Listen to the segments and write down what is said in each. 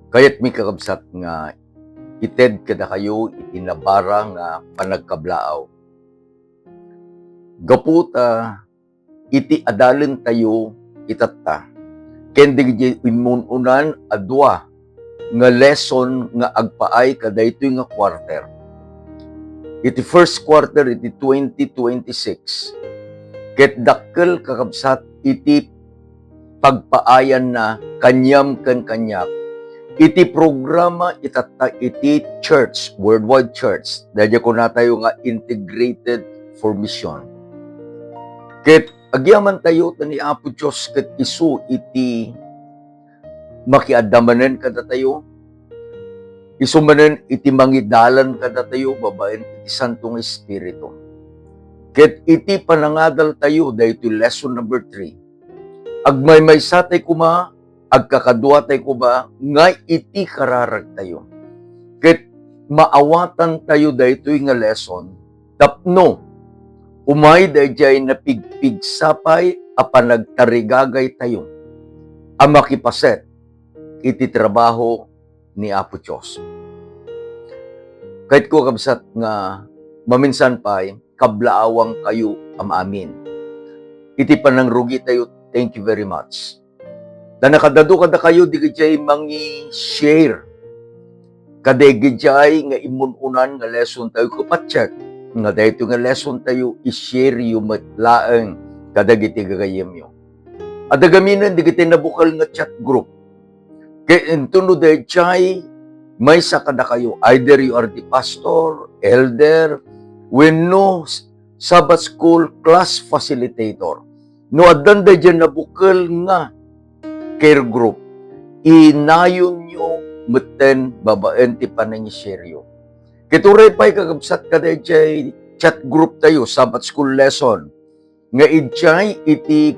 Kaya't mi kakabsat nga ited kada kayo itinabara nga panagkablaaw. Gaputa iti adalen tayo itatta. Ken digiti imununan adwa nga lesson nga agpaay kada ito'y nga quarter. Iti first quarter iti 2026. Ket dakkel kakabsat iti pagpaayan na kanyam ken kanyak iti programa itatta iti church, worldwide church. Dadya ko na tayo nga integrated for mission. Ket agyaman tayo tani Apo Diyos ket isu iti makiadamanen kada tayo. Isu manen iti mangidalan kada tayo babaen iti Santong Espiritu. Ket iti panangadal tayo daytoy lesson number 3. Agmaymaysa tay kuma, agkakadwa tay kuba nga iti kararag tayo. Ket maawatan tayo daytoy nga lesson tapno umay dayjay napigpigsapay apan nagtarigagay tayo ang makipaset iti trabaho ni Apo Diyos. Kahit ko kabsat nga maminsan pa'y kablaawang kayo amin. Iti panangrugi tayo, thank you very much. Na nakadado kada kayo, di gajay mangi share. Kadegijay nga imununan nga lesson tayo kapatcheck. Nga dahito nga lesson tayo i-share yung matlaang kadagiti gagayam nyo. At agaminan, di kita nabukal nga chat group. Kaya intuno dahil may sakada kayo. Either you are the pastor, elder, wenno Sabbath school class facilitator. No adan dahil nabukal nga care group. Inayon nyo meten babaen ti panangiseryo. Kituray pa'y kakabsat ka dahil chat group tayo, Sabbath school lesson. Nga idjay iti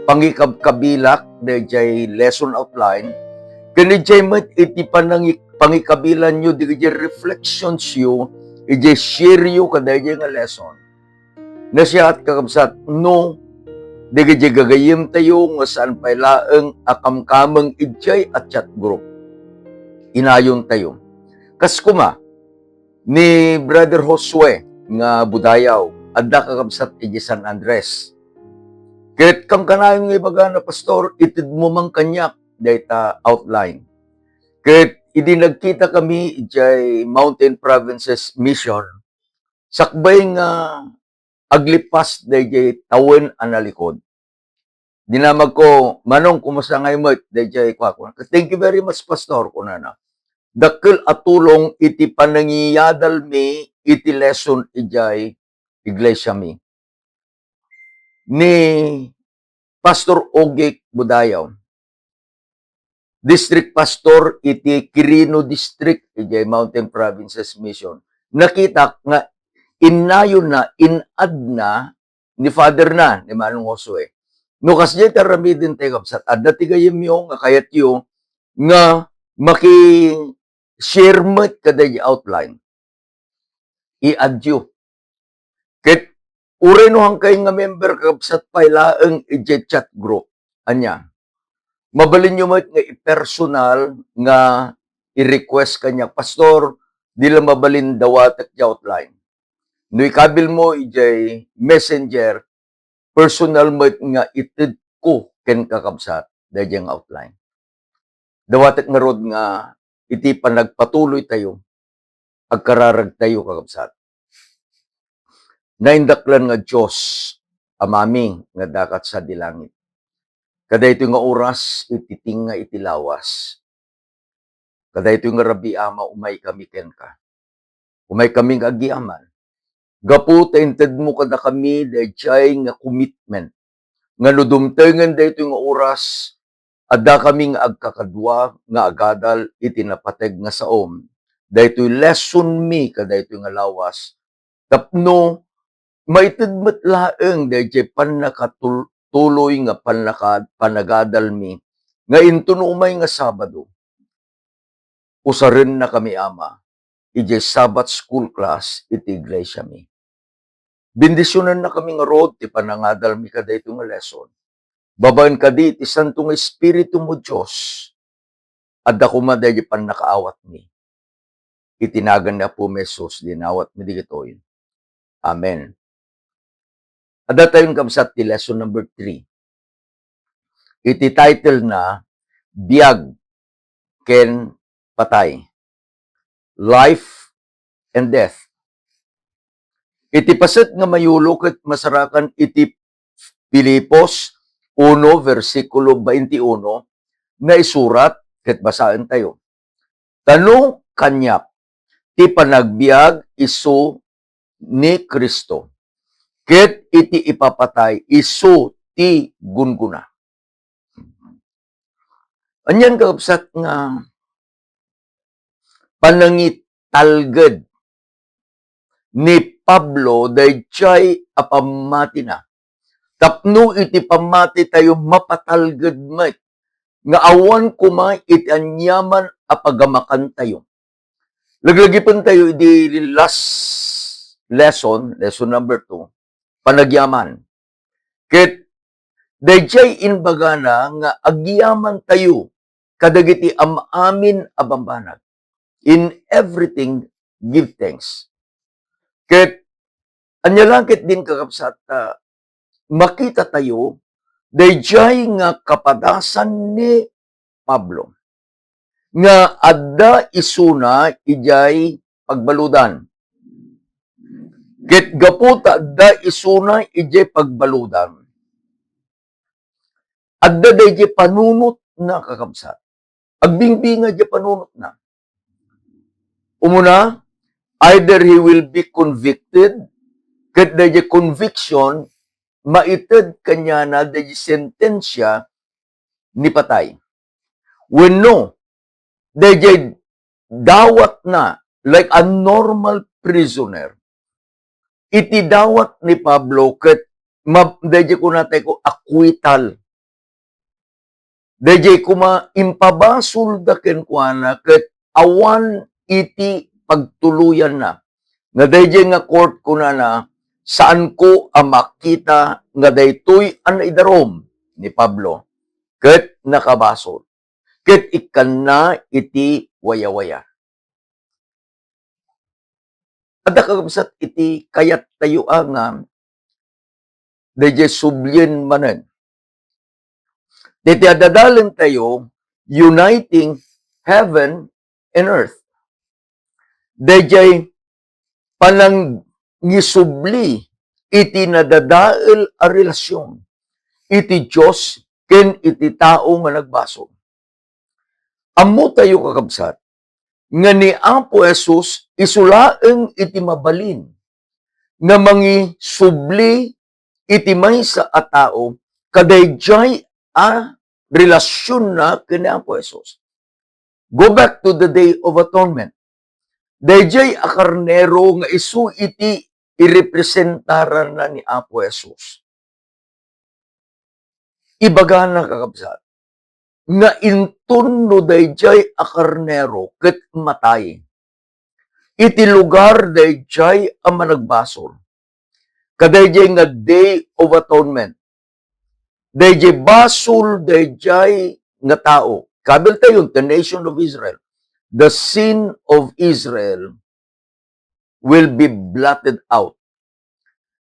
pangikabkabilak dahil lesson outline. Kanidjay mat iti pangikabilan nyo, di reflections nyo, iti share nyo kada nga lesson. Na siya at kakabsat, no, di gagayim tayo nga saan pa'y laeng akamkamang idjay at chat group. Inayon tayo. Kas kuma, ni Brother Josue nga Budayaw, adda kakabsat iti San Andres. Kahit kang kanayon nga ibaga na pastor, itid mo mang kanyak, data outline. Kahit hindi nagkita kami iti Mountain Provinces Mission, sakbay nga aglipas dayjay tawen analikod. Dinamag ko, manong kumusta ngayon mo, dayjay kwa. Thank you very much, pastor, kunana. Dakkel atulong iti panangiyadal mi iti lesson ijay iglesia mi. Ni Pastor Ogek Budayaw, District Pastor iti Quirino District ijay Mountain Provinces Mission. Nakita nga inayon na, inad na ni Father na, ni Manong Josue. No kasjay tarami din tayo kapsat, adda tigayim yung nga kayat yung nga share mo kada outline. I-add you. Ket uray no hangkay nga member kapsat pay laeng chat group. Anya. Mabalin nyo mo nga i-personal nga i-request kanya, pastor, di lang mabalin dawat at outline. No ikabil mo ijay messenger, personal mo nga itid ko ken kakabsat dayjay nga outline. Dawat at nga rod nga iti panagpatuloy tayo, agkararag tayo kakabsat. Naindaklan nga Diyos, amami nga dakat sa dilangit. Kada ito nga oras, ititing nga itilawas. Kada ito nga rabi ama, umay kami ken ka. Umay kaming agiaman. Gapu, tainted mo kada kami, dayjay nga commitment. Nga nudumtengan da ito nga oras, ada kami nga agkakadwa, nga agadal, itinapateg nga saom. Daytoy lesson mi kada ito nga lawas. Tapno, maitidmat laeng dayjay panakatuloy nga panagadal mi. Nga intuno umay nga Sabado. Usarin na kami ama. Ijay Sabbath school class iti iglesia mi. Bindisyonan na kami nga rod, ti panangadal mi kada ito nga lesson. Babaen kadi iti Santong Espiritu mo Diyos. adda ko madaya pan nakaawat ni. Itinagan na po mesos dinawat mi digitoy. Amen. Adda tayong kabsat ti lesson number 3. Iti title na Biag ken Patay. Life and Death. Iti paset nga mayulo ket masarakan iti Pilipos 1 versikulo 21 na isurat ket basaen tayo. Tanong kanyap ti panagbiag isu ni Kristo ket iti ipapatay isu ti gunguna. Anyan kaupsat nga panangitalged ni Pablo dayjay apamati na. Tapno iti pamati tayo mapatalged met nga awan kuma iti anyaman apagamakan tayo. Laglagipon tayo iti last lesson number 2, panagyaman. Ket dayjay inbagana nga agyaman tayo kadagiti amamin a bambanag. In everything, give thanks. Ket anya langit din kakabsat makita tayo dayjay nga kapadasan ni Pablo nga adda isuna ijay pagbaludan. Ket gaputa adda isuna ijay pagbaludan. Adda dayjay panunot na kakabsat. Agbimbinga di panunot na. Umuna, either he will be convicted, ket dayjay conviction, maited kanya na dayjay sentensya ni patay. When no, dayjay dawat na like a normal prisoner. Iti dawat ni Pablo ket dayjay kunatay ko acquittal. Dayjay kuma impabasol da ken kuana ket awan iti pagtuluyan na. Nga dayjay nga court kunana saan ko makita nga daytoy an idarom ni Pablo ket nakabasol. Ket ikan na iti waya-waya. Adda kakabsat iti kayat tayo nga dayjay sublyen manen. Diti adadalen tayo uniting heaven and earth. Dayjay panangisubli iti nadadael a relasyon iti Dios ken iti tao nga nagbasol. Ammo tayo kakabsat nga ni Apo Jesus isulaeng iti mabalin nga mangisubli iti maysa a tao kadayjay a relasyon na ken ni Apo Jesus. Go back to the Day of Atonement. Dayjay a karnero nga isu iti irepresentaran na ni Apo Jesus. Ibaga na kakabsat nga intun no dayjay a karnero ket matay. Iti lugar dayjay a managbasol. Kadayjay nga Day of Atonement. Dayjay basol dayjay nga tao. Kabil tayo the nation of Israel. The sin of Israel will be blotted out.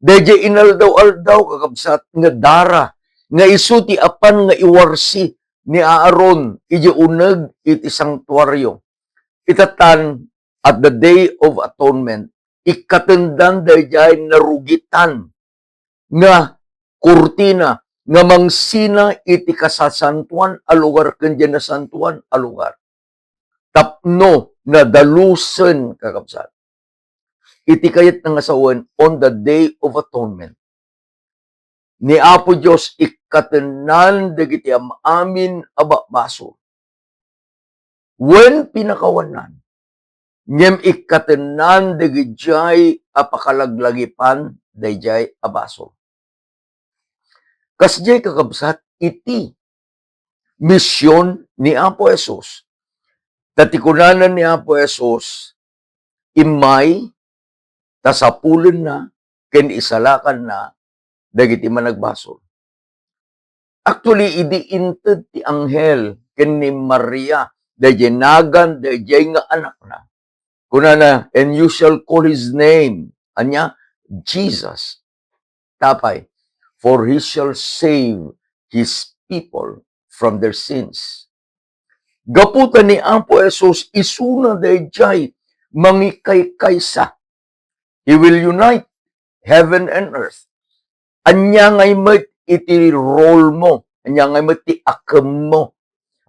Dayjay inaldaw-aldaw kakabsat nga dara nga isuti apan nga iwarsi ni Aaron iji uneg iti sanctuaryo. Itatan at the Day of Atonement ikatendan dayjay narugitan nga kurtina nga mangsina iti kasasantuan a lugar ken na santuan a lugar. Tapno na dalusen kakabsat. Iti kayat nga sawen on the Day of Atonement. Ni Apo Dios ikatenan dagiti amin ababaso. When pinakawanan, ngem ikatenan dagijay apakalaglagipan dayjay abaso. Kasjay kakabsat iti misyon ni Apo Jesus. Tatikunanan ni Apo Jesus imay tasapulen na ken isalakan na dagiti managbasol. Actually, idi inted ti anghel ken ni Maria dayjay nagan, dayjay nga anak na. Kuna na, and you shall call his name. Anya, Jesus. Tapay, for he shall save his people from their sins. Gaputan ni Ampo Jesus, isuna dayjay, mangikay kaysa. He will unite heaven and earth. Anya ngay met iti role mo. Anya ngay met ti akam mo.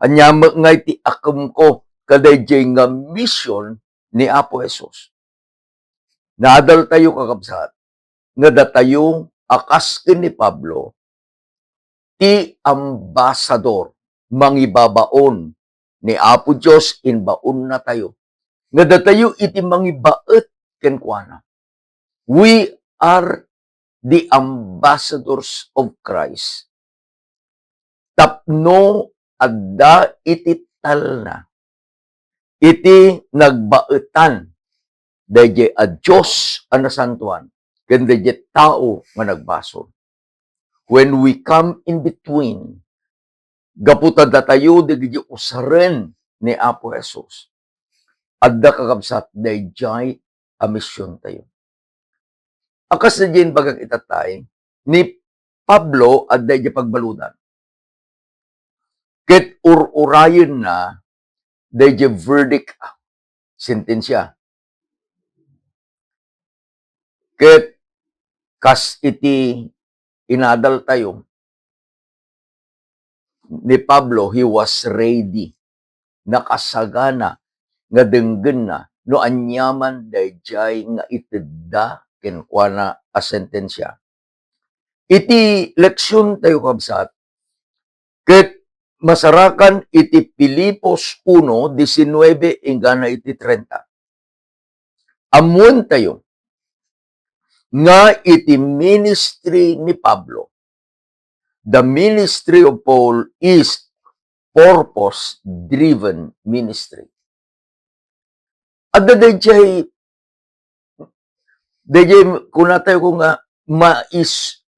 Anya ngay ti akam ko. Kadayjay nga mission ni Apo Jesus. Nadal tayo kakabsat. Nga datayo akas ni Pablo ti ambasador mangibabaon ni Apo Diyos inbaon na tayo. Nga datayo iti mangibaet kenkwana. We are the ambassadors of Christ. Tapno adda iti talna. Iti nagbaetan dayjay a Diyos a nasantuan ken dayjay tao nga nagbasol. When we come in between, gaputa datayo dayjay usaren ni Apo Jesus. Adda kakabsat dayjay a misyon tayo. Akas na dyan bagag itatay, ni Pablo at dayjay pagbaludan. Ket urayen na, dayjay verdict, sentensya. Ket kas iti inadal tayo, ni Pablo, he was ready, nakasagana, nga denggen na, no anyaman dayjay nga itedda kenkwana a sentensya. Iti leksyon tayo kabsat, ket masarakan iti Filipos 1:19 ingana iti 30. Amuan tayo nga iti ministry ni Pablo. The ministry of Paul is purpose-driven ministry. Adda dayjay kuna tayo ko nga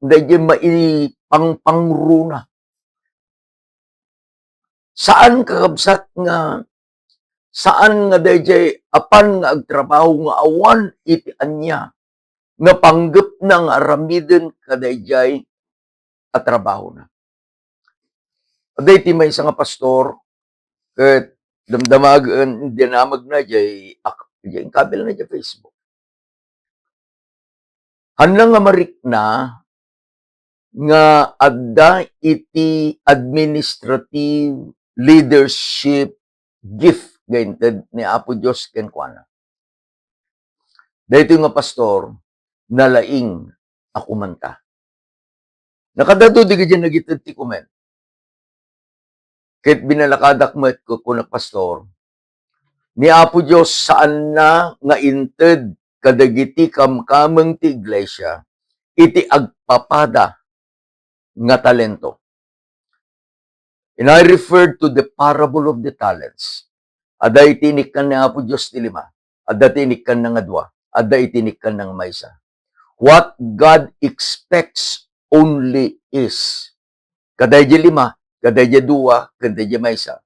dayjay pangpangruna. Saan kakabsat nga saan nga dayjay apan nga agtrabaho nga awan iti anya nga panggep na nga aramiden kadayjay at trabaho na. Aday ti may nga pastor ket damdamagan dinamag na jay kabil na jay Facebook. Hanang nga marik na nga adda iti administrative leadership gift gainted ni Apo Diyos kenkwana. Dahito nga pastor, nalaing ako manta. Nakadado di ka dyan nagitid ti comment. Kahit binalakadak met ko kuna pastor, ni Apo Diyos saan na nga inted kadagiti kamkameng ti iglesia, iti agpapada nga talento. And I referred to the parable of the talents. Ada itinikan ni Apo Diyos ti 5, ada itinikan ng 2, ada itinikan ng maysa. What God expects only is, kadayjay 5, kadayjay 2, kadayjay maysa,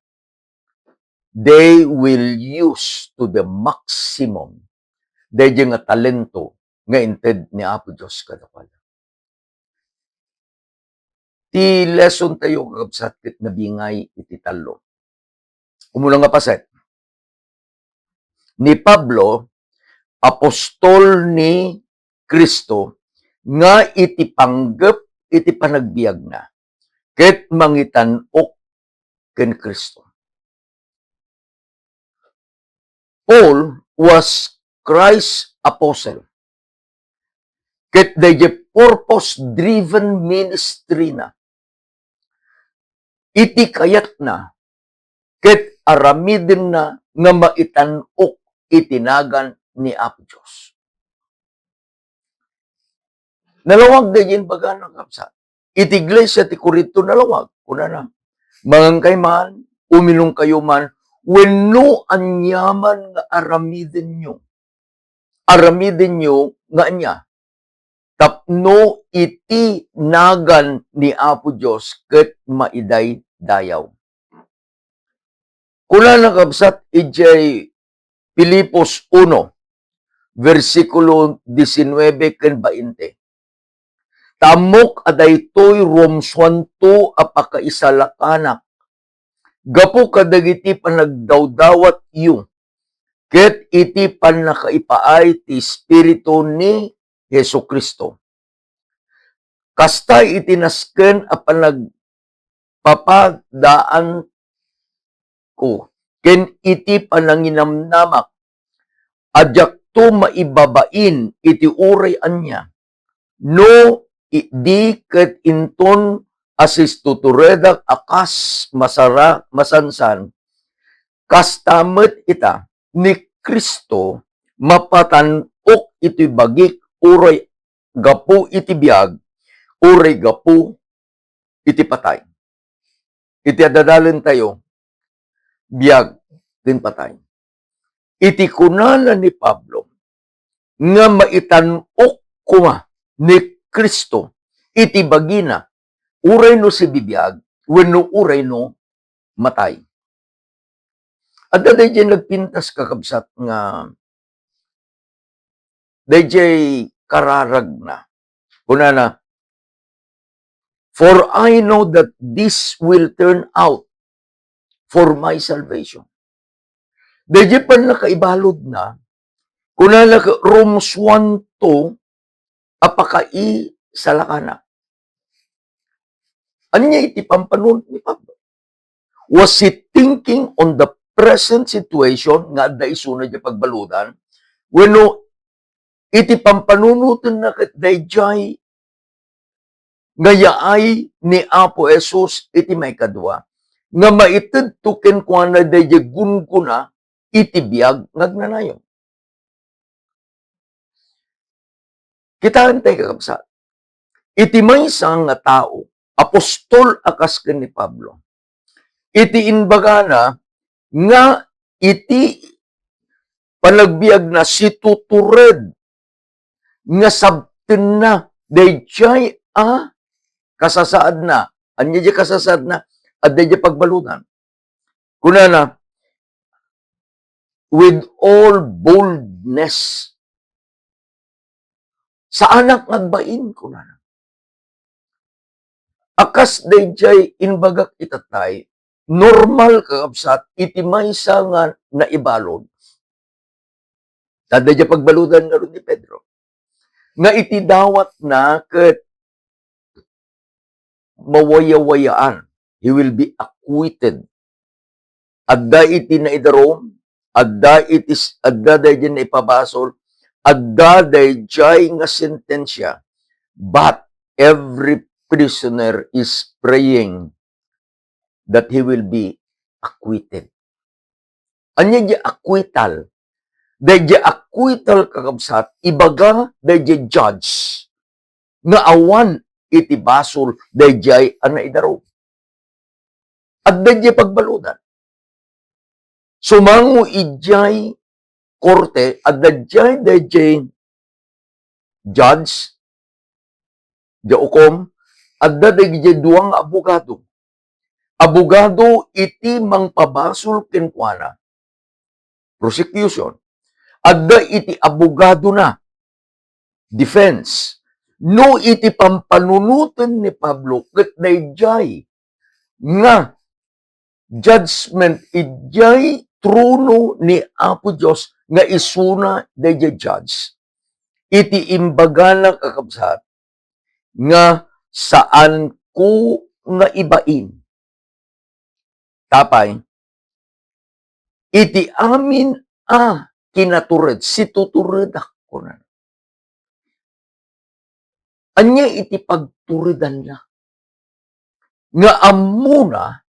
they will use to the maximum dayjay nga talento nga inted ni Apo Diyos kadakwala. Ti lesson tayo kakabsat ket nabingay iti talo. Umuna nga paset. Ni Pablo, apostol ni Kristo, nga iti panggep iti panagbiag na, ket mangitan-ok ken Kristo. Paul was Christ's apostle. Ket dayjay purpose-driven ministry na. Iti kayat na, ket aramiden na nga maitan-ok itinagan ni Apo Diyos. Nalawag dayjay baga ng kapsat. Iti iglesia ti Corinto nalawag. Kuna na. Mangangkay man, uminong kayo man, wenno anyaman nga aramiden nyo. Aramiden nyo nga anya. Tapno iti nagan ni Apo Diyos ket maiday dayaw. Kuna nakabsat ijay Pilipos 1, versikulo 19 ken 20. Tamok adaytoy romswanto apakaisalakanak. Gapo kadagiti panagdawdawat yu. Ket iti panakaipaay ti Espiritu ni Hesu Kristo. Kastay itinasken a panagpapadaan ko. Ken iti pananginamnamak. Adyak to maibabain iti uray anya. No di ket inton asistuturedak akas masansan. Kastamet ita ni Kristo mapatanok iti bagik uray gapu iti biag, uray gapu iti patay. Iti adadalen tayo, biag din patay. Iti kunana ni Pablo, nga maitanok kuma ni Kristo, iti bagina, uray no si bibiyag, wenno uray no matay. At dayjay nagpintas kakabsat nga dayjay kararag na. Kunana, for I know that this will turn out for my salvation. Dayjay pa nakaibalod na, kunana romswanto apakai salakana. Anya iti pampanun ni Pablo? Was he thinking on the present situation nga da isunod yung pagbaludan? Wenno iti pampanunutan na ket dayjay ngayaay ni Apo Jesus iti may kadwa nga maited tuken kuana dayjay gunguna iti biag ngagnanayon. Kitaan tayo kakabsat. Iti maysa nga tao, apostol akas ken ni Pablo. Iti inbagana nga iti panagbiag na situtured nga sabten na dayjay kasasaad na. Anya di kasasaad na at dayjay pagbalunan. Kunana, with all boldness, sa anak nagbain kunana. Akas dayjay inbagak itatay, normal kakabsat, iti maysa nga naibalod. Dayjay pagbaludan nga ron ni Pedro. Nga iti dawat na ket mawaya-wayaan. He will be acquitted. Adda iti naidarom, adda dayjay na ipabasol, adda dayjay nga sentensya. But every prisoner is praying that he will be acquitted. Anya di acquittal? Dayjay acquittal kakabsat, ibaga dayjay judge nga awan iti basol dayjay naidaro. At dayjay pagbaludan. Sumango ijay korte at dayjay judge jaukom at dayjay duang abogado. Abogado iti mangpabasol kenkwana prosecution. Adda iti abogado na defense. No iti pampanunutan ni Pablo ket dayjay nga judgment ijay trono ni Apo Dios nga isuna dayjay judge. Iti imbagana kakabsat nga saan ko nga ibain. Tapay, iti amin kinatured, situtured ako na. Anya iti pagturidan na. Nga amuna,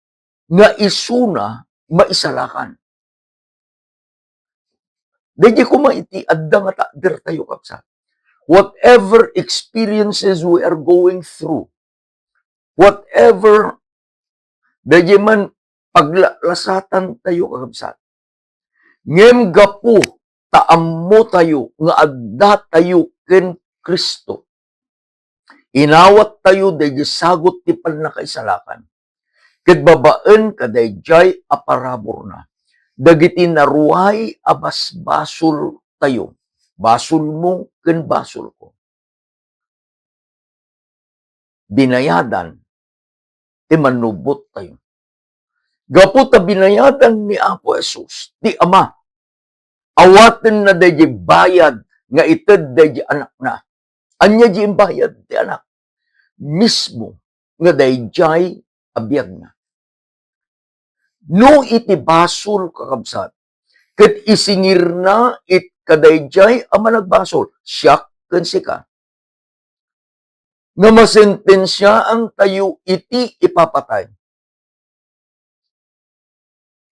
nga isuna, maisalakan. Dahil kuma iti adda nga takder tayo kapsa. Whatever experiences we are going through, whatever dahil man paglasatan tayo kakabsat, ngem gapu taammo tayo nga adda tayo ken Kristo. Inawat tayo dayjay sagot ti panakaisalakan. Ket babaen kadayjay aparabor na. Dagiti naruhay abas basol tayo. Basol mo ken basol ko. Binayadan ti manubot tayo. Gapu ta binayadan ni Apo Jesus, ti Ama, awaten na dahi bayad nga ited dahi anak na. Anya di bayad ti anak. Mismo nga dahi abiyag na. No iti basol kakabsat, ket isingir na it kadayjay ama nagbasol, siya ken sika. Nga masentensya ang tayo iti ipapatay.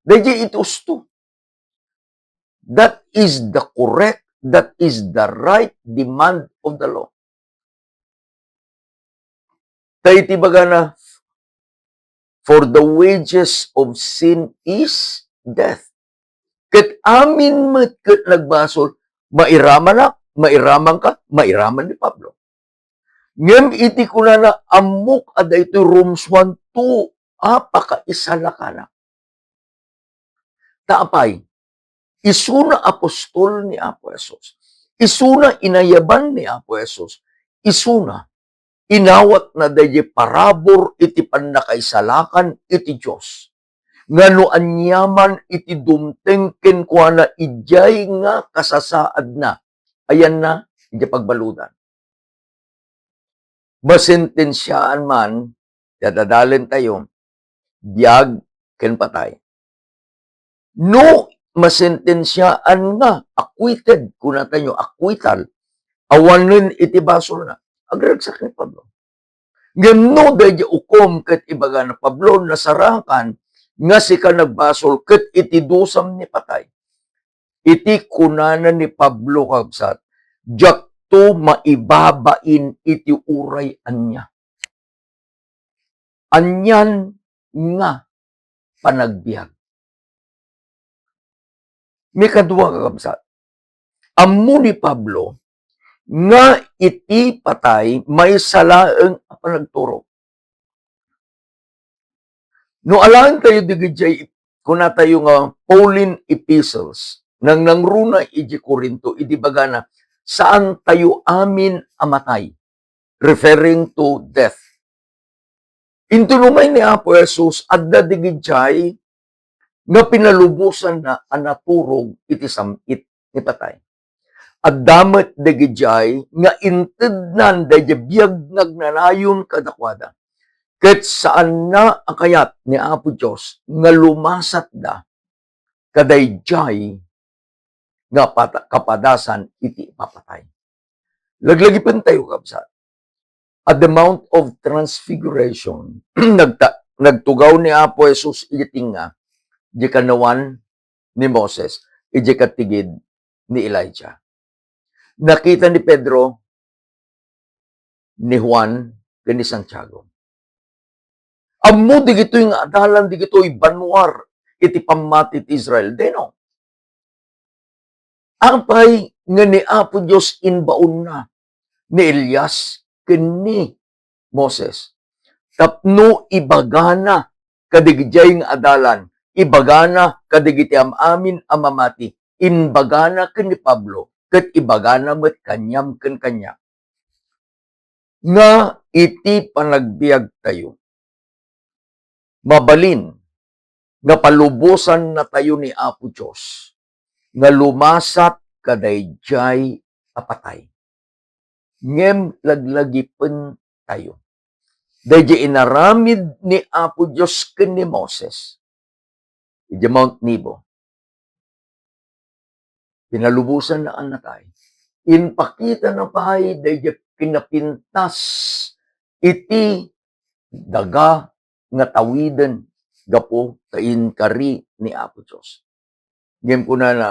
Dahi iti usto. That is the correct, that is the right demand of the law. Tayo iti baga na, for the wages of sin is death. Ket amin met ket nagbasol, mairaman ka, mairaman ni Pablo. Ngem iti kunana amok ada iti Romans 1:2, apaka isalakana. Taapay, isuna apostol ni Apo Jesus. Isuna inayaban ni Apo Jesus. Isuna inawat na dahi parabor iti pannakaisalakan iti Dios. Ngano anyaman iti dumteng ken kuana ijay nga kasasaad na. Ayan na, iti pagbaludan. Masentensyaan man, dadadalin tayo, biyag ken patay. No, masentensyaan nga, acquitted, kuna tayo, acquittal, awanin iti basol na. Agragsak ni Pablo. Ngano dahi ukom ket ibaga na Pablo nasarakan nga sika nagbasol ket iti dusam ni patay. Iti kunana ni Pablo kabsat, jakto maibabain iti uray anya. Anyan nga panagbiag. May kadua kakabsat. Ammo ni Pablo nga iti patay may salaeng panagturo. No alang tayo digijay kuna tayo nga Pauline epistles nang nangruna iti Corinto iti bagana saan tayo amin amatay, referring to death. Intunumay ni Apo Jesus adda digijay nga pinalubusan na anaturog iti samit ni patay. At damet digijay nga intednan dahi biyag nagnanayon kadakwada. Ket saan na akayat ni Apo Diyos nga lumasat da kadayjay nga kapadasan iti papatay. Laglagipin tayo kabsat. At the Mount of Transfiguration, nagtugaw ni Apo Jesus iti nga di kanawan ni Moses, iti katigid ni Elijah. Nakita ni Pedro, ni Juan, ni Santiago. Ammo di gito'y nga adalan, di gito'y banwar, iti pamatit Israel. Deno. Apay nga ni Apo Diyos inbaon na ni Elias ken ni Moses. Tapno ibagana kadigijay nga adalan, ibagana kadigiti amin amamati, inbagana ken ni Pablo, ket ibagana met kanyam ken kanya. Nga iti panagbiag tayo. Mabalin nga palubosan na tayo ni Apo Diyos nga lumasat kadayjay apatay. Ngem laglagipen tayo. Dayjay inaramid ni Apo Diyos ken ni Moses. Iti Mount Nebo. Pinalubusan na anatay. Inpakita na pahay dayjay kinapintas iti daga nga tawiden gapo ta inkari ni Apo Diyos. Ngem kuna na,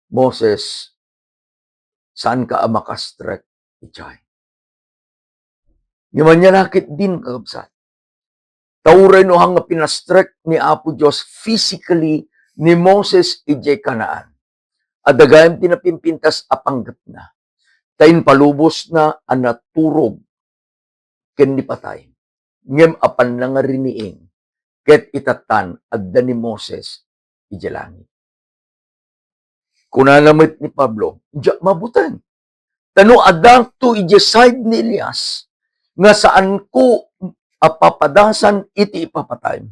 Moses, saan ka makastrek ijay? Ngaman niya nakit din kakabsat. Tauray no hang pinastrek ni Apo Diyos physically ni Moses ijay Kanaan. Adagayam tinapimpintas apanggat na. Tayin palubos na anaturog ken ni patay. Ngem apan nangariniing ket itatan adda ni Moses iti langit. Kunanamit ni Pablo, diya mabutan. Tano adang to iti side ni Elias, nga saan ko apapadasan iti ipapatay.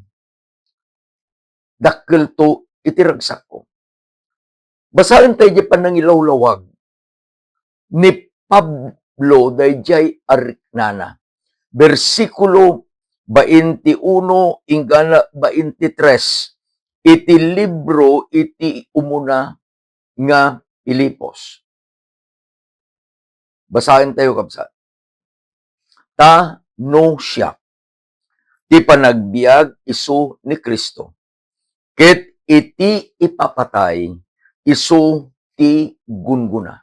Dakkel to iti ragsak ko. Basahin tayo di panangilawlawag ni Pablo dayjay ariknana. Versikulo 21 ingana 23 iti libro iti umuna nga Pilipos. Basahin tayo kabsat. Ta no siya ti panagbiag isu ni Kristo. Ket iti ipapatay isu ti gunguna.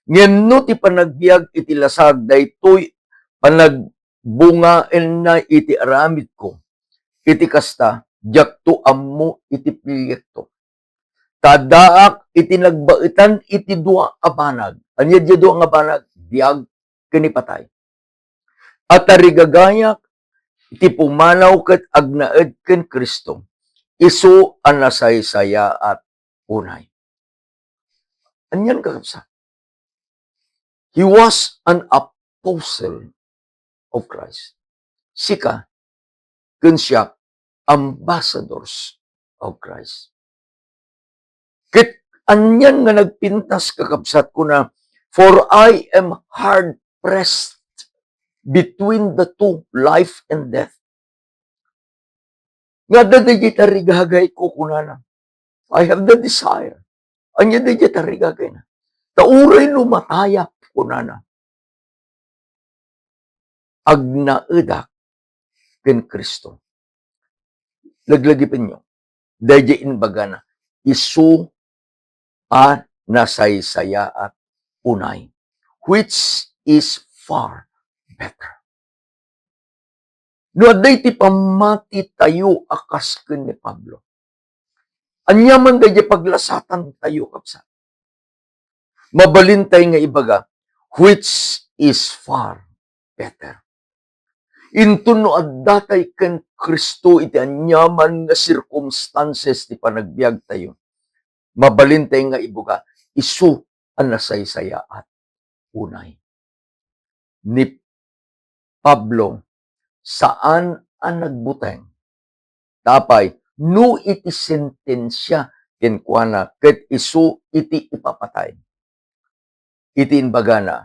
Ngenno ti panagbiag iti lasag daytoy panagbungaen na iti aramid ko. Iti kasta jakto ammo iti proyekto. Tadaak iti nagbaitan iti dua a banag. Anya di dua nga banag? Biag ken patay. At tarigagayak iti pumanaw ket agnaed ken Kristo. Isu ang nasaysaya at unay. Anyan kakabsa. He was an apostle of Christ. Sika ken siya ambassadors of Christ. Ket anyan nga nagpintas kakabsat ko na, for I am hard pressed between the two, life and death. Nga dadagit arigagay ko kunana. I have the desire. Anya dadagit arigagay na. Tauray lumataya kunana. Agnaedak ken Kristo. Laglagipin nyo. Dadagit inbaga na. Isu a nasaysaya at unay. Which is far better. No, aday ti pamati tayo akas ken ni Pablo. Anyaman dahi paglasatan tayo kapsa. Mabalintay nga ibaga, which is far better. Into no addatay ken Kristo iti anyaman nga circumstances ti panagbiag tayo. Mabalintay nga ibaga, isu ang nasaysaya at unay. Ni Pablo, saan ang nagbuteng? Tapay, no iti sentensya kenkwana ket isu iti ipapatay. Iti inbaga na,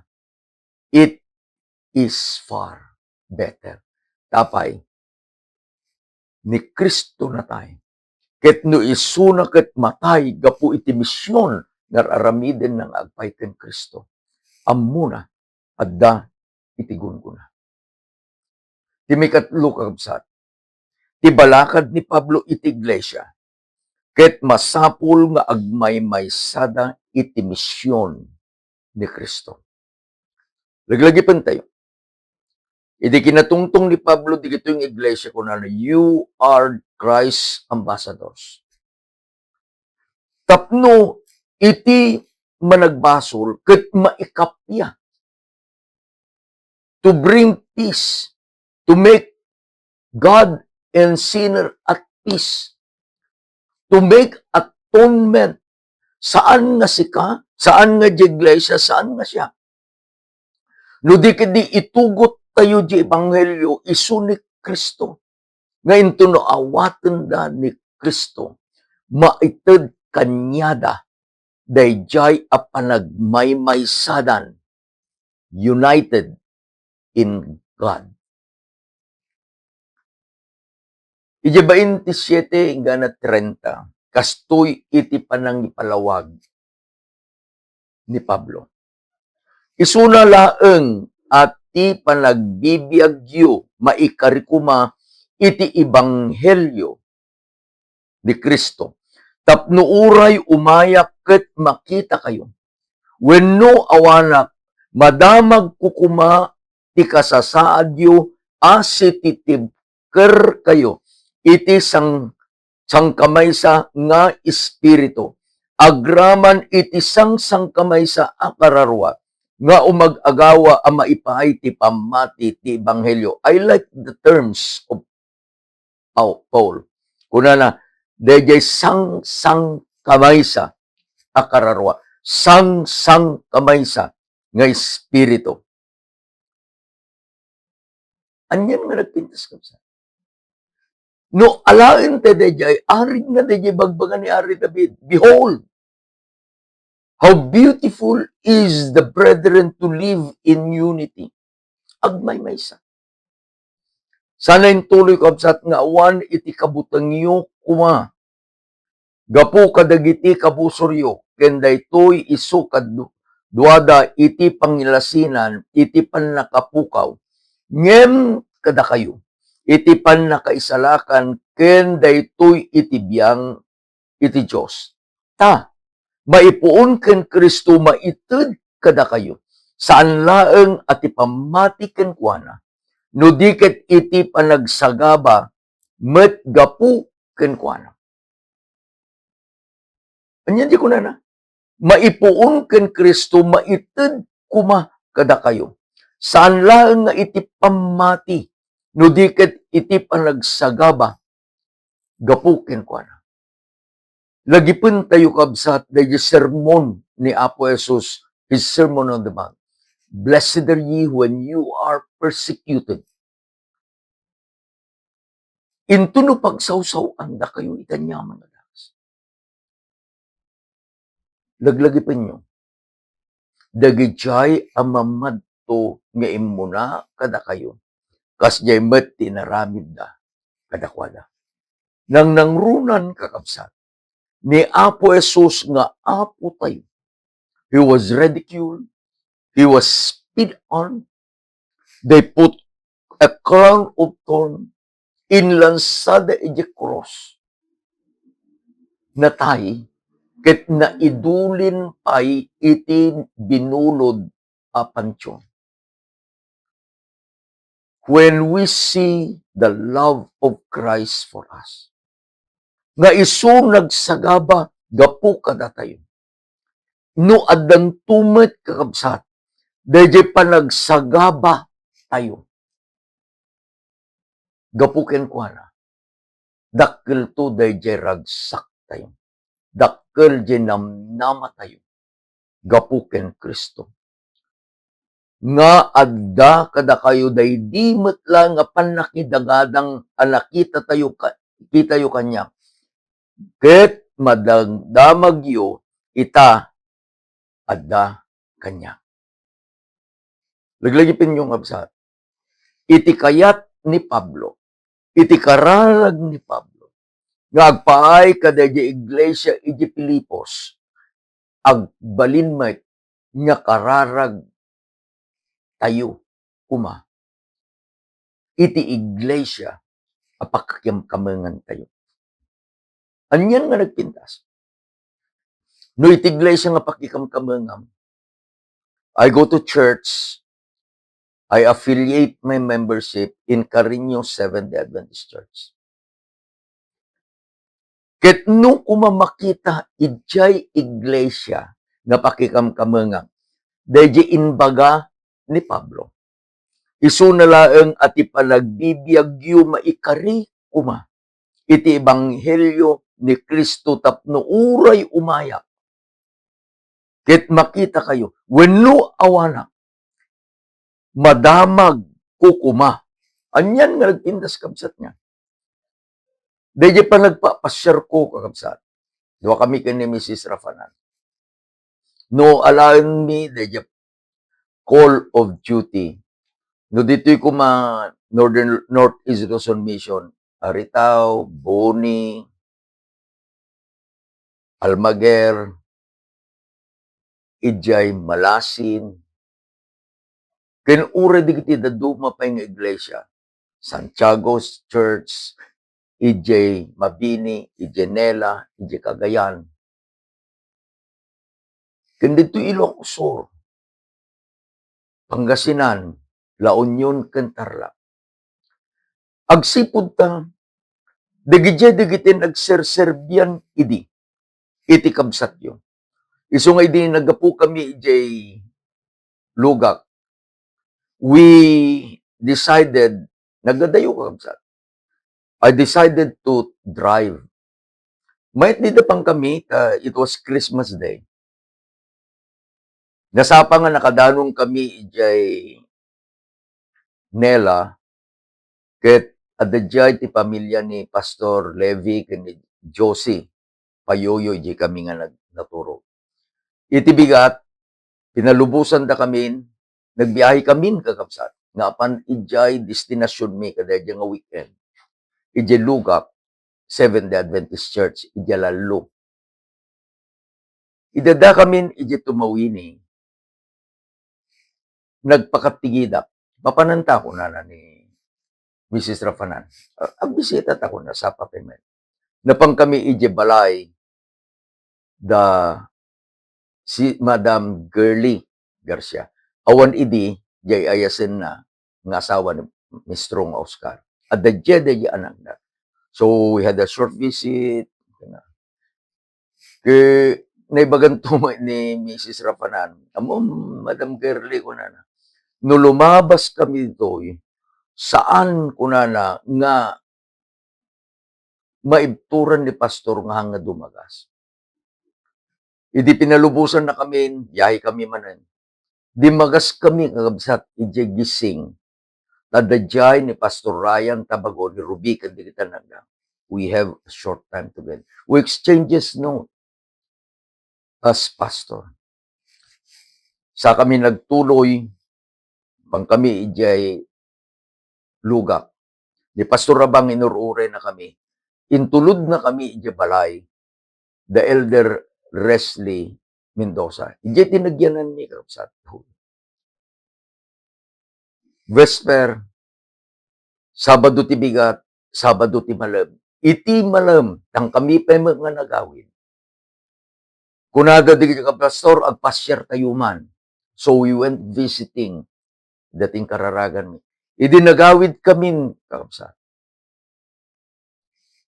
it is far better. Tapay, ni Kristo na tayo. Ket no isu na ket matay, gapu iti misyon nga aramiden ng agpay ken Kristo. Ammuna, adda iti gunguna. Ti mikatlo kakabsat, ti balakad ni Pablo iti iglesia, ket masapul nga agmaymaysada iti misyon ni Kristo. Laglagipan tayo. Iti kinatungtong ni Pablo, di kito yung iglesia ko na, you are Christ's ambassadors. Tapno, iti managbasol, ket maikapya, to bring peace, to make God and sinner at peace, to make atonement. Saan nga sika? Saan nga di iglesia? Saan nga siya? No di kadi itugot tayo di ebanghelyo, isu ni Kristo. Ngayon to no awaten da ni Kristo, maited kanyada, dayjay a panagmaymaysadan, united in God. Iti 27 hingga 30, kastoy iti panangipalawag ni Pablo. Isuna laeng at ti panagbibiyagyo maikarikuma iti ebanghelyo ni Kristo. Tapno uray umayak ket makita kayo. Wenno awanak, madamag kukuma ti kasasaadyo asititibker kayo. Iti sangkamaysa nga espiritu. Agraman iti sangkamaysa akararwa nga umag-agawa ang maipaay ti pamati ti ebanghelyo. I like the terms of Paul. Kunana, Dayjay sang-sang kamaysa akararwa. Sang-sang kamaysa nga espiritu. Anyan nga nagpintas kabsat. No alain te dayjay, ari nga dayjay bagbagan ni Ari David. Behold, how beautiful is the brethren to live in unity. Agmay maysa. Sana yung tuloy kabsat nga awan iti kabutangyo kuma. Gapu kadagiti kabusoryo, ken daytoy isu kaddu. Duada iti pangilasinan, iti pannakapukaw. Ngem kada kayo, iti pannakaisalakan, ken daytoy iti biyang iti Diyos. Ta, maipuon ken Kristo maited kada kayo. Saan laeng ati pamati ken kuana. No diket iti panagsagaba, met gapu ken kuana. Anyan di ko na. Maipuon ken Kristo maited kuma kada kayo. Saan laeng nga iti pamati, no diket iti panagsagaba, gapu ken kuana. Lagipon tayo kabsat dayjay sermon ni Apo Jesus, his Sermon on the Mount. Blessed are ye when you are persecuted. Into no pagsawsaw anda kayo itanyaman na dagas. Laglagipin nyo. Dagijay amamadto nga imuna kada kayo. Kasjay met tinaramid da kada kwada. Nang nangrunan kakabsat, ni Apo Jesus nga Apo tayo. He was ridiculed. He was spit on. They put a crown of thorn inlansada iti cross. Natay, ket naidulin pay iti binulod a pansyon. When we see the love of Christ for us, nga isu nagsagaba gapu kada tayo. No addan tumet kakabsat, dayjay panagsagaba tayo. Gapu ken kuana. Dakkel to dayjay ragsak tayo. Dakkel jay namnama tayo. Gapu ken Kristo. Nga adda kada kayo day di metla nga panakidagadang anakita tayo kitayo kanya. Ket madagdamagyo ita adda kanya. Laglagipin yung absat. Iti kayat ni Pablo, iti kararag ni Pablo, nga agpaay kadayjay iglesia iti Filipos, agbalinmet nga kararag tayo kuma. Iti iglesia apakakyamkamangan tayo. Anyan nga nagpintas. No iti iglesia nga pakikamkamangan, I go to church, I affiliate my membership in Carino Seventh-day Adventist Church. Ket no kumamakita ijay iglesia nga pakikamkamangan, dayjay inbaga ni Pablo. Isu na laeng ati panagbibiyagyo maikari kuma. Iti ebanghelyo ni Kristo tapno uray umaya. Ket makita kayo, wenno awana, madamag kukuma. Anyan nga nagpindas kabsat niya. Dayjay pa nagpapasyar ko kakabsat. Dua kami ken ni Mrs. Rafanan. No allowing me dayjay call of duty. No dito'y kuma Northeast Luzon Mission, Aritao, Boni, Almaguer, ijay Malasin. Ken ura digiti daduma pa nga iglesia. Santiago's Church, ijay Mabini, ijay Nela, ijay Cagayan. Ken dito Ilocos Sur, Pangasinan, La Union, ken Tarlac. Agsipud ta, digiti nagserserbian idi. Iti kabsat yun. Isu nga idi nagapu kami ijay Lugak. We decided, nagadayo kabsat. I decided to drive Mayat dito pang kami, it was Christmas Day. Nasapa nga nakadanong kami ijay Nela, ket adadjay ti pamilya ni Pastor Levi ken ni Josie, payoyo ijay kami nga naturo. Iti bigat, pinalubusan da kami, nagbiyahe kami kakabsat, nga apan ijay destinasyon mi kada nga weekend. Ijay Lugak, Seventh-day Adventist Church, ijay Lalo. Idada kami ijay tumawini, nagpakatigidak, papananta ko na ni Mrs. Rafanan. Ang bisita ta ko na sa papimen. Napang kami ije balay da si Madam Girly Garcia. Awan idi, jay ayasin na nga asawa ni Mistrong Oscar. At the jede anak na. So, we had a short visit. Kaya, naibagan tumay ni Mrs. Rafanan. Amo, Madam Girly ko na. No lumabas kami dito, saan ko na nga maibturan ni pastor nga hanga dumagas. Idi pinalubusan na kami, yahay kami manan. Di magas kami kagabsat ije gising. Tadajay ni Pastor Ryan Tabago ni Ruby kadikita nagda. We have a short time together. We exchanges note as pastor. Sa kami nagtuloy, pang kami ijay Lugak. Ni Pastor Rabang inurure na kami. Intulod na kami ijay balay. The Elder Leslie Mendoza. Ije tinagyanan ni kapsat. Vesper, Sabado ti bigat, Sabado ti malam. Iti malam, tang kami pa mga nagawin. Kunada di ka pastor, agpasyar tayo man. So we went visiting dating kararagan mi. Idi nagawid kami, kakapsat.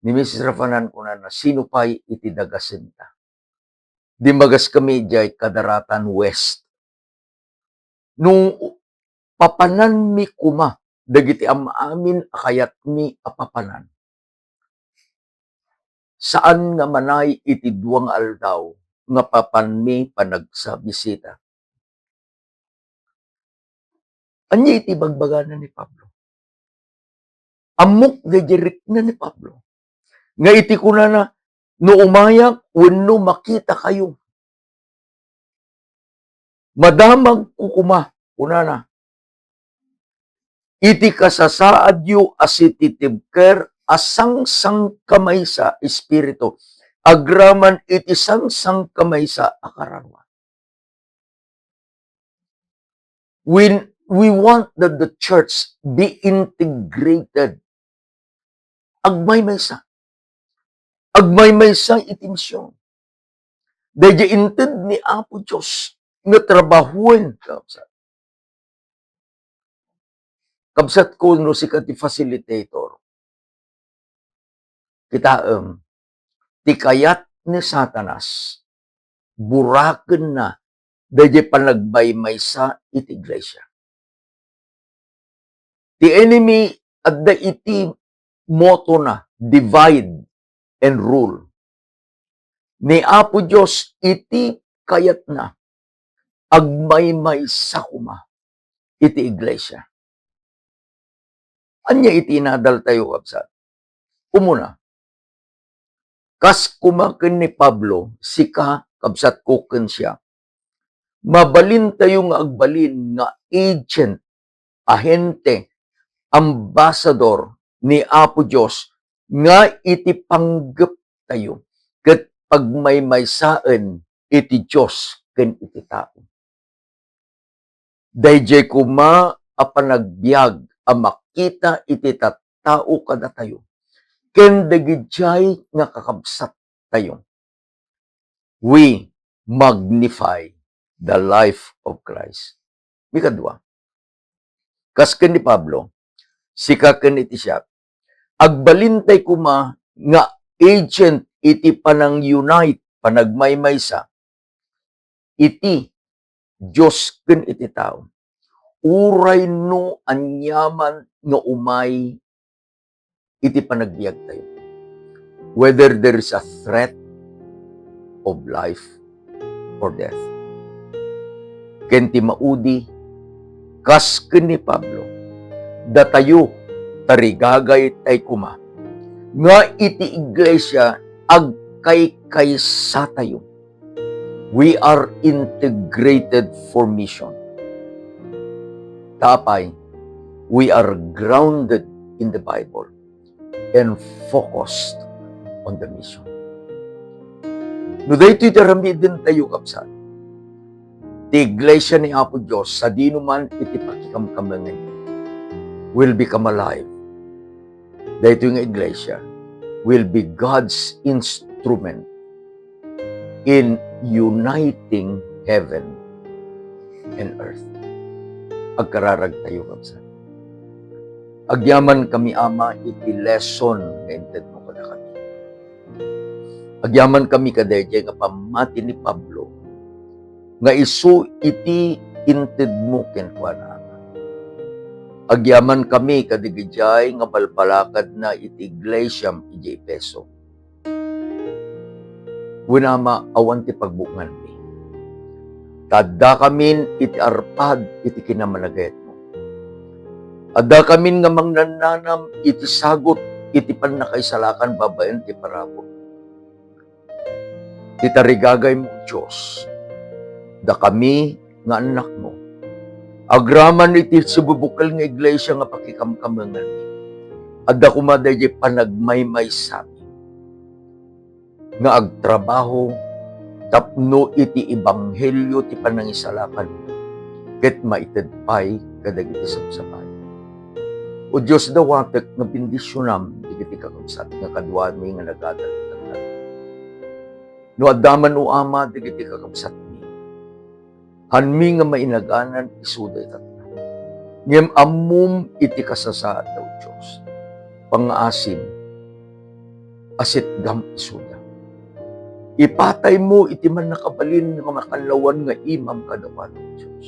Ni Mrs. Rafanan ko na sino pa'y iti dagasinta. Di magas kami jay Kadaratan West. Nung papanan mi kuma, dagiti amin akayat mi apapanan. Saan nga manay iti duwang aldaw, nga papan mi panagsabisita. Anya iti bagbaganan ni Pablo. Amok dejerik na ni Pablo. Nga iti kuna na, no umayak, wenno makita kayo. Madamag kukuma, kuna na. Iti kasasaad yu asititibker asang-sang kamay sa espiritu. Agraman iti sang-sang kamay sa akararwa. When we want that the church be integrated, agmay-maysa. Agmay-maysa iti misyon. Dahil inted ni Apo Diyos nga trabahuin. Kabsat ko no si kati facilitator. Kita tikayat ni Satanas, buraken na dahil panagbaymaysa iti iglesia. The enemy at the iti moto na, divide and rule. Ni Apo Diyos iti kayat na, agmaymaysa kuma iti iglesia. Anya iti nadal tayo kabsat. Umuna, kas kumaken ni Pablo, sika kabsat kuken siya. Mabalin tayo nga agbalin nga agent, ahente, ambassador ni Apo Diyos nga iti panggep tayo. Ket pagmaymaysaan iti Diyos ken iti tao. Dayjay kuma apanagbiag a makita iti tattao kada tayo. Ken dagijay nga kakabsat tayo. We magnify the life of Christ. Mikadwa. Kas ken ni Pablo, sika ken iti siya, agbalintay kuma nga agent iti panang unite, panagmaymaysa, iti Diyos ken iti tao. Uray no anyaman nga umay iti panagbiag tayo. whether there is a threat of life or death. Ken ti maudi, kas ken ni Pablo, datayo, tarigagay tay kuma, nga iti iglesia, agkay sa tayo. We are integrated for mission. Tapay, we are grounded in the Bible and focused on the mission. No daytoy tarami din tayo kapsat. Ti iglesia ni Apo Diyos, sa dino man iti pakikamkamangan, will become alive. Daytoy nga iglesia will be God's instrument in uniting heaven and earth. Agkararag tayo kapsat. Agyaman kami ama iti lesson nga inted mo kada kami. Agyaman kami kadayjay nga pamati ni Pablo nga isu iti inted mo kenkwana. Agyaman kami kadigijay nga balbalakad na iti iglesia iti Efeso. Wenama awan ti pagbungan mi. Tadda kamin iti arpad iti kinamanagayat mo. Adda kamin nga mangnananam iti sagot iti pannakaisalakan babaen ti parabot. Iti tarigagay mo Diyos, da kami nga anak mo. Agraman iti sububukal nga iglesia nga pakikamkamangan mi. Adda kumaday di panagmaymay sami. Nga agtrabaho, tapno iti ibanghelyo ti panangisalakan mo. Ket maited pay kadagiti sabsabay. O Diyos dawatek nga bendisyonam digiti kakabsat nga kadwa mi nga nagadalatan. No addaman o ama digiti kakabsat mi. Hanmi nga mainaganan isuday tatna. Ngem ammum iti kasasaad daw Diyos. Pangaasim asit gam isuda. Ipatay mo iti man nakabalin nga makanlawan nga imam kadapat ng Diyos.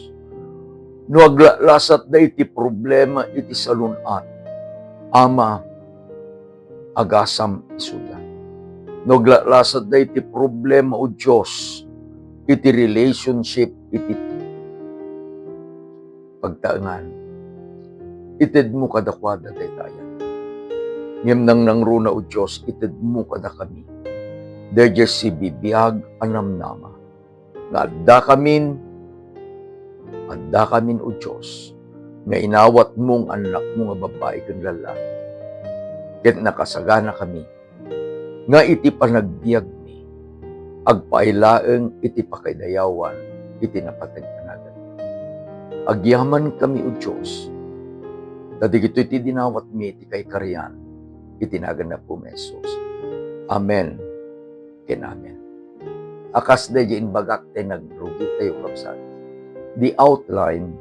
No aglasat na iti problema iti salunat, ama agasam isuda. No aglasat na iti problema o Diyos, iti relationship, iti pagtaangan. Ited mo kadakwada daytayan. Ngem nang runa o Diyos, ited mo kada kami. Dayjay si bibiyag anamnama. Nga adda kamin o Diyos, nga inawat mong anak mo nga babae kang lalaki. Ket nakasagana kami, nga iti panagbiag mi, agpailaeng iti pakaydayawan, iti napatagpanagan. Agyaman kami o Diyos, dadigito iti dinawat mi, iti kay karyan, itinagan na po mesos. Amen. Amen. Akas na dyan bagak tayo nagrugi tayo kapsat. The outline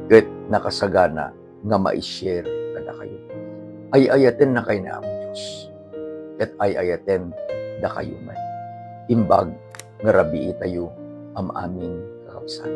ket nakasagana nga ma-share kada kayo. Ay ayaten na kayo na ang Diyos. Ket ay ayaten da kayo man. Imbag nga rabii tayo am aming kakapsat.